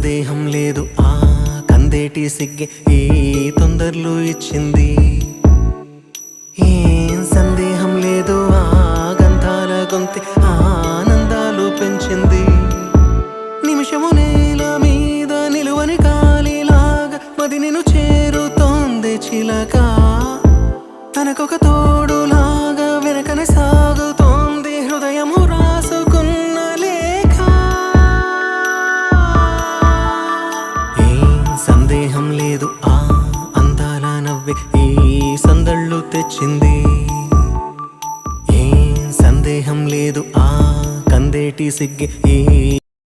సందేహం లేదు ఆ కందేటి సిగ్గే ఈ తొందరలు ఇచ్చింది ఏం సందేహం లేదు ఆ గంధాల గొంతి ఆనందాలు పెంచింది నిమిషము నేల మీద నిలువని కాలిలాగా మది నిన్ను చేరుతోంది చిలక తనకొక తోడులాగా వెనకనే సాగుతూ